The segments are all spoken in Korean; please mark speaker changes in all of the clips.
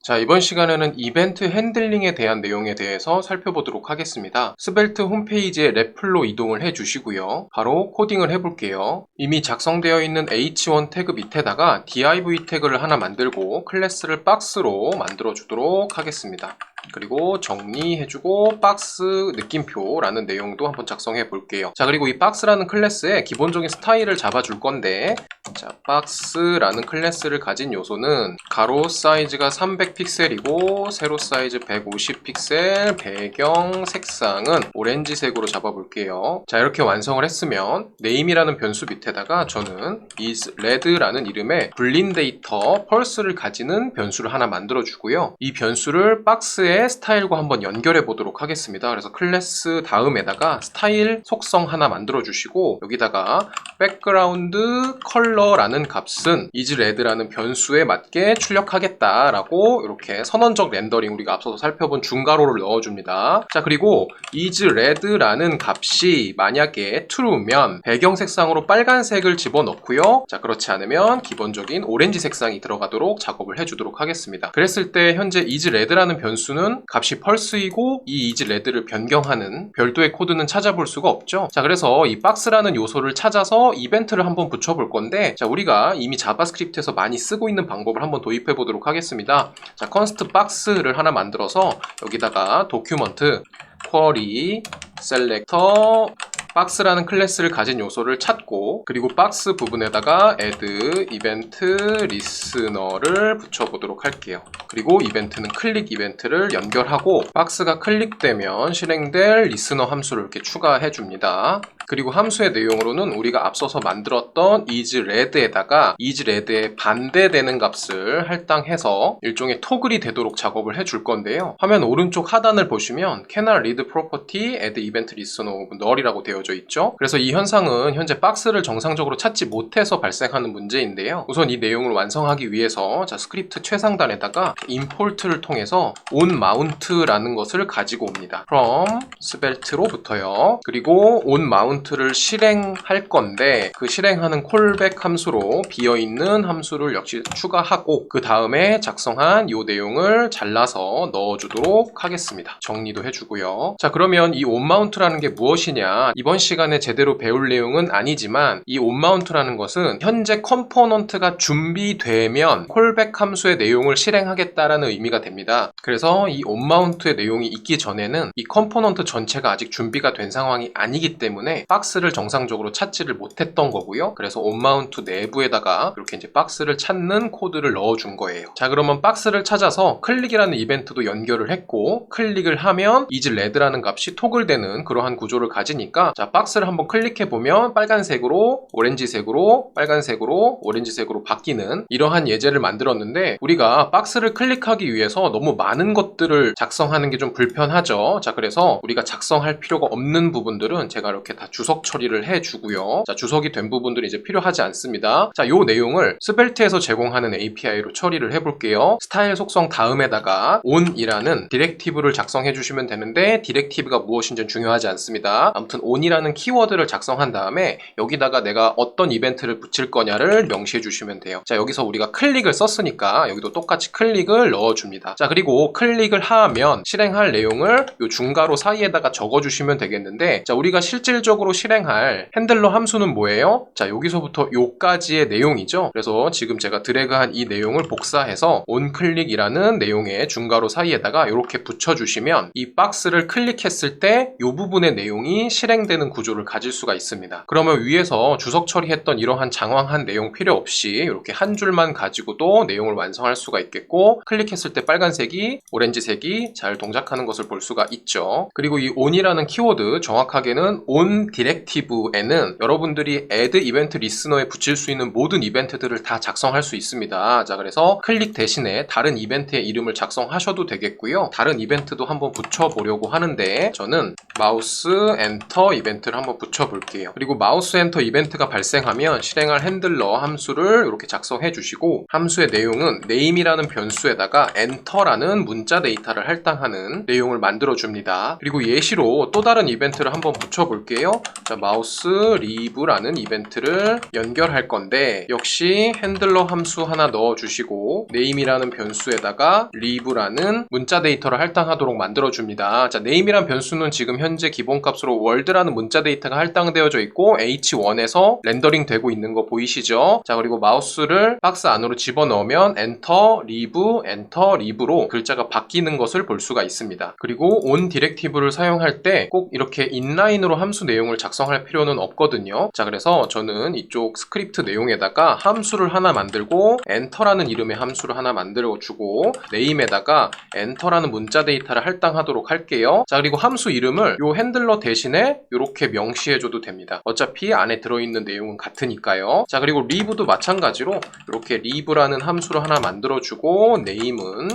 Speaker 1: 자, 이번 시간에는 이벤트 핸들링에 대한 내용에 대해서 살펴보도록 하겠습니다. 스벨트 홈페이지에 레플로 이동을 해주시고요. 바로 코딩을 해볼게요. 이미 작성되어 있는 h1 태그 밑에다가 div 태그를 하나 만들고 클래스를 박스로 만들어 주도록 하겠습니다. 그리고 정리해주고 박스 느낌표라는 내용도 한번 작성해 볼게요. 자, 그리고 이 박스라는 클래스에 기본적인 스타일을 잡아줄 건데, 자, 박스라는 클래스를 가진 요소는 가로 사이즈가 300픽셀이고 세로 사이즈 150픽셀, 배경 색상은 오렌지색으로 잡아볼게요. 자, 이렇게 완성을 했으면 네임이라는 변수 밑에다가 저는 isRed라는 이름의 불린 데이터 펄스를 가지는 변수를 하나 만들어 주고요. 이 변수를 박스에 스타일과 한번 연결해 보도록 하겠습니다. 그래서 클래스 다음에다가 스타일 속성 하나 만들어 주시고, 여기다가 백그라운드 컬러라는 값은 isRed라는 변수에 맞게 출력하겠다라고 이렇게 선언적 렌더링, 우리가 앞서서 살펴본 중괄호를 넣어줍니다. 자, 그리고 isRed라는 값이 만약에 true면 배경 색상으로 빨간색을 집어넣고요. 자, 그렇지 않으면 기본적인 오렌지 색상이 들어가도록 작업을 해주도록 하겠습니다. 그랬을 때 현재 isRed라는 변수는 값이 펄스이고 이 isRed를 변경하는 별도의 코드는 찾아볼 수가 없죠. 자, 그래서 이 박스라는 요소를 찾아서 이벤트를 한번 붙여볼 건데, 자, 우리가 이미 자바스크립트에서 많이 쓰고 있는 방법을 한번 도입해 보도록 하겠습니다. 자, const 박스를 하나 만들어서 여기다가 document query selector 박스라는 클래스를 가진 요소를 찾고, 그리고 박스 부분에다가 add event listener를 붙여보도록 할게요. 그리고 이벤트는 클릭 이벤트를 연결하고, 박스가 클릭되면 실행될 리스너 함수를 이렇게 추가해 줍니다. 그리고 함수의 내용으로는 우리가 앞서서 만들었던 isRed에다가 isRed에 반대되는 값을 할당해서 일종의 토글이 되도록 작업을 해줄 건데요. 화면 오른쪽 하단을 보시면 cannot read property add event listener of null이라고 되어져 있죠. 그래서 이 현상은 현재 박스를 정상적으로 찾지 못해서 발생하는 문제인데요. 우선 이 내용을 완성하기 위해서 자, 스크립트 최상단에다가 import를 통해서 onMount라는 것을 가지고 옵니다. from 스벨트로부터요. 그리고 onMount를 실행할 건데, 그 실행하는 콜백 함수로 비어있는 함수를 역시 추가하고, 그 다음에 작성한 이 내용을 잘라서 넣어주도록 하겠습니다. 정리도 해주고요. 자, 그러면 이 onMount라는 게 무엇이냐, 이번 시간에 제대로 배울 내용은 아니지만 이 onMount라는 것은 현재 컴포넌트가 준비되면 콜백 함수의 내용을 실행하겠다라는 의미가 됩니다. 그래서 이 onMount의 내용이 있기 전에는 이 컴포넌트 전체가 아직 준비가 된 상황이 아니기 때문에 박스를 정상적으로 찾지를 못했던 거고요. 그래서 onMount 내부에다가 이렇게 이제 박스를 찾는 코드를 넣어준 거예요. 자, 그러면 박스를 찾아서 클릭이라는 이벤트도 연결을 했고, 클릭을 하면 isRed라는 값이 토글되는 그러한 구조를 가지니까, 자, 박스를 한번 클릭해 보면 빨간색으로 오렌지색으로 빨간색으로 오렌지색으로 바뀌는 이러한 예제를 만들었는데, 우리가 박스를 클릭하기 위해서 너무 많은 것들을 작성하는 게 좀 불편하죠. 자, 그래서 우리가 작성할 필요가 없는 부분들은 제가 이렇게 다 주석 처리를 해주고요. 자, 주석이 된 부분들이 이제 필요하지 않습니다. 자, 요 내용을 스벨트에서 제공하는 API로 처리를 해볼게요. 스타일 속성 다음에다가 on이라는 디렉티브를 작성해 주시면 되는데, 디렉티브가 무엇인지 중요하지 않습니다. 아무튼 on이라는 키워드를 작성한 다음에 여기다가 내가 어떤 이벤트를 붙일 거냐를 명시해 주시면 돼요. 자, 여기서 우리가 클릭을 썼으니까 여기도 똑같이 클릭을 넣어줍니다. 자, 그리고 클릭을 하면 실행할 내용을 요 중괄호 사이에다가 적어주시면 되겠는데, 자, 우리가 실질적으로 실행할 핸들러 함수는 뭐예요? 자, 여기서부터 요까지의 내용이죠. 그래서 지금 제가 드래그한 이 내용을 복사해서 onClick이라는 내용의 중괄호 사이에다가 이렇게 붙여주시면 이 박스를 클릭했을 때 요 부분의 내용이 실행되는 구조를 가질 수가 있습니다. 그러면 위에서 주석 처리했던 이러한 장황한 내용 필요 없이 이렇게 한 줄만 가지고도 내용을 완성할 수가 있겠고, 클릭했을 때 빨간색이 오렌지색이 잘 동작하는 것을 볼 수가 있죠. 그리고 이 on이라는 키워드, 정확하게는 on 디렉티브에는 여러분들이 add event listener에 붙일 수 있는 모든 이벤트들을 다 작성할 수 있습니다. 자, 그래서 클릭 대신에 다른 이벤트의 이름을 작성하셔도 되겠고요. 다른 이벤트도 한번 붙여보려고 하는데, 저는 마우스 엔터 이벤트 이벤트를 한번 붙여볼게요. 그리고 마우스 엔터 이벤트가 발생하면 실행할 핸들러 함수를 이렇게 작성해 주시고, 함수의 내용은 name이라는 변수에다가 enter라는 문자 데이터를 할당하는 내용을 만들어 줍니다. 그리고 예시로 또 다른 이벤트를 한번 붙여볼게요. 자, 마우스 leave라는 이벤트를 연결할 건데, 역시 핸들러 함수 하나 넣어주시고 name이라는 변수에다가 leave라는 문자 데이터를 할당하도록 만들어줍니다. 자, name이란 변수는 지금 현재 기본값으로 world라는 문자 데이터가 할당되어져 있고 h1에서 렌더링 되고 있는 거 보이시죠? 자, 그리고 마우스를 박스 안으로 집어넣으면 enter, leave로 글자가 바뀌는 것을 볼 수가 있습니다. 그리고 on 디렉티브를 사용할 때 꼭 이렇게 인라인으로 함수 내용을 작성할 필요는 없거든요. 자, 그래서 저는 이쪽 스크립트 내용에다가 함수를 하나 만들고 enter라는 이름의 함수를 하나 만들어주고 name에다가 enter라는 문자 데이터를 할당하도록 할게요. 자, 그리고 함수 이름을 요 핸들러 대신에 이렇게 명시해줘도 됩니다. 어차피 안에 들어있는 내용은 같으니까요. 자, 그리고 leave도 마찬가지로 이렇게 leave라는 함수를 하나 만들어주고 name은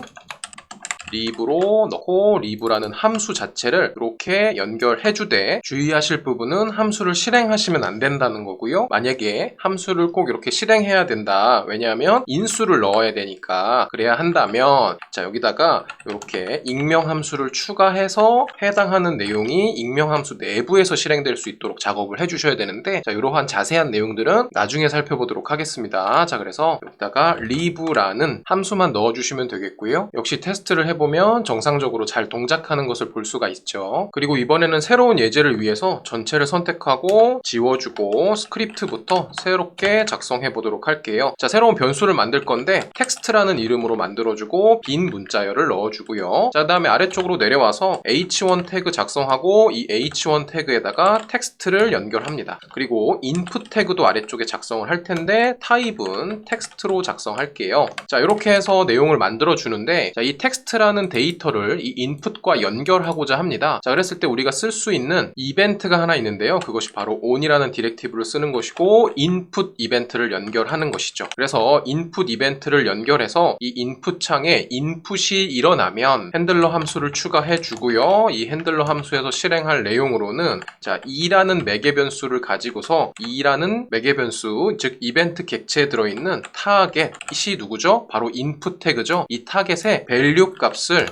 Speaker 1: leave로 넣고 leave라는 함수 자체를 이렇게 연결해주되, 주의하실 부분은 함수를 실행하시면 안 된다는 거고요. 만약에 함수를 꼭 이렇게 실행해야 된다, 왜냐하면 인수를 넣어야 되니까 그래야 한다면, 자, 여기다가 이렇게 익명 함수를 추가해서 해당하는 내용이 익명 함수 내부에서 실행될 수 있도록 작업을 해주셔야 되는데, 자, 이러한 자세한 내용들은 나중에 살펴보도록 하겠습니다. 자, 그래서 여기다가 leave라는 함수만 넣어주시면 되겠고요. 역시 테스트를 해보면 정상적으로 잘 동작하는 것을 볼 수가 있죠. 그리고 이번에는 새로운 예제를 위해서 전체를 선택하고 지워주고 스크립트부터 새롭게 작성해 보도록 할게요. 자, 새로운 변수를 만들 건데 텍스트라는 이름으로 만들어주고 빈 문자열을 넣어주고요. 자, 그 다음에 아래쪽으로 내려와서 h1 태그 작성하고 이 h1 태그에다가 텍스트를 연결합니다. 그리고 input 태그도 아래쪽에 작성을 할 텐데 타입은 텍스트로 작성할게요. 자, 이렇게 해서 내용을 만들어 주는데, 자, 이 텍스트라는 데이터를 이 인풋과 연결하고자 합니다. 자, 그랬을 때 우리가 쓸 수 있는 이벤트가 하나 있는데요. 그것이 바로 on이라는 디렉티브를 쓰는 것이고 input 이벤트를 연결하는 것이죠. 그래서 input 이벤트를 연결해서 이 input 창에 input이 일어나면 핸들러 함수를 추가해 주고요. 이 핸들러 함수에서 실행할 내용으로는, 자, 2라는 매개 변수를 가지고서 2라는 매개 변수, 즉 이벤트 객체에 들어있는 타겟이 누구죠? 바로 input 태그죠. 이 타겟의 value 값을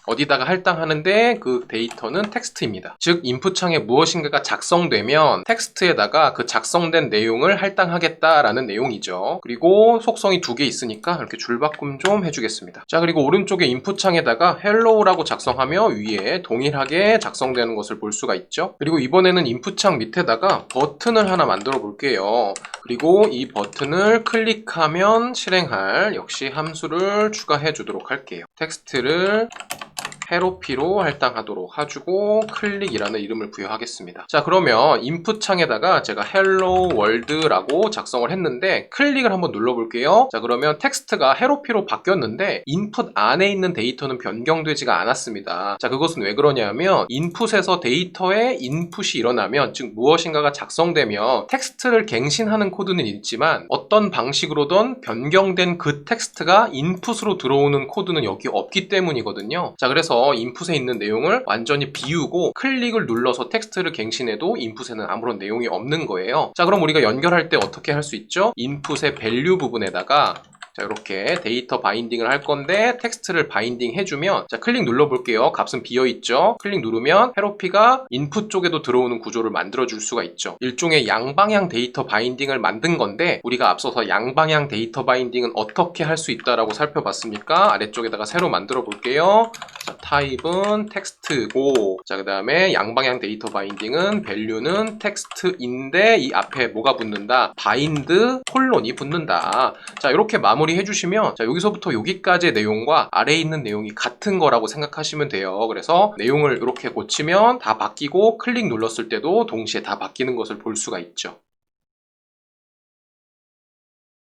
Speaker 1: 어디다가 할당하는데 그 데이터는 텍스트입니다. 즉 인풋 창에 무엇인가가 작성되면 텍스트에다가 그 작성된 내용을 할당하겠다라는 내용이죠. 그리고 속성이 두 개 있으니까 이렇게 줄바꿈 좀 해주겠습니다. 자, 그리고 오른쪽에 인풋 창에다가 hello라고 작성하며 위에 동일하게 작성되는 것을 볼 수가 있죠. 그리고 이번에는 인풋 창 밑에다가 버튼을 하나 만들어 볼게요. 그리고 이 버튼을 클릭하면 실행할 역시 함수를 추가해 주도록 할게요. 텍스트를 헤로피로 할당하도록 해주고 클릭이라는 이름을 부여하겠습니다. 자, 그러면 인풋 창에다가 제가 hello world라고 작성을 했는데 클릭을 한번 눌러볼게요. 자, 그러면 텍스트가 헤로피로 바뀌었는데 인풋 안에 있는 데이터는 변경되지가 않았습니다. 자, 그것은 왜 그러냐면 인풋에서 데이터에 인풋이 일어나면, 즉 무엇인가가 작성되면 텍스트를 갱신하는 코드는 있지만 어떤 방식으로든 변경된 그 텍스트가 인풋으로 들어오는 코드는 여기 없기 때문이거든요. 자, 그래서 인풋에 있는 내용을 완전히 비우고 클릭을 눌러서 텍스트를 갱신해도 인풋에는 아무런 내용이 없는 거예요. 자, 그럼 우리가 연결할 때 어떻게 할 수 있죠? 인풋의 밸류 부분에다가, 자, 이렇게 데이터 바인딩을 할 건데 텍스트를 바인딩 해주면, 자, 클릭 눌러볼게요. 값은 비어있죠? 클릭 누르면 헤로피가 인풋 쪽에도 들어오는 구조를 만들어줄 수가 있죠. 일종의 양방향 데이터 바인딩을 만든 건데, 우리가 앞서서 양방향 데이터 바인딩은 어떻게 할 수 있다라고 살펴봤으니까 아래쪽에다가 새로 만들어 볼게요. 자, 타입은 텍스트고, 자, 그 다음에 양방향 데이터 바인딩은 value는 텍스트인데 이 앞에 뭐가 붙는다? 바인드 콜론이 붙는다. 자, 이렇게 마무리 해주시면, 자, 여기서부터 여기까지의 내용과 아래에 있는 내용이 같은 거라고 생각하시면 돼요. 그래서 내용을 이렇게 고치면 다 바뀌고 클릭 눌렀을 때도 동시에 다 바뀌는 것을 볼 수가 있죠.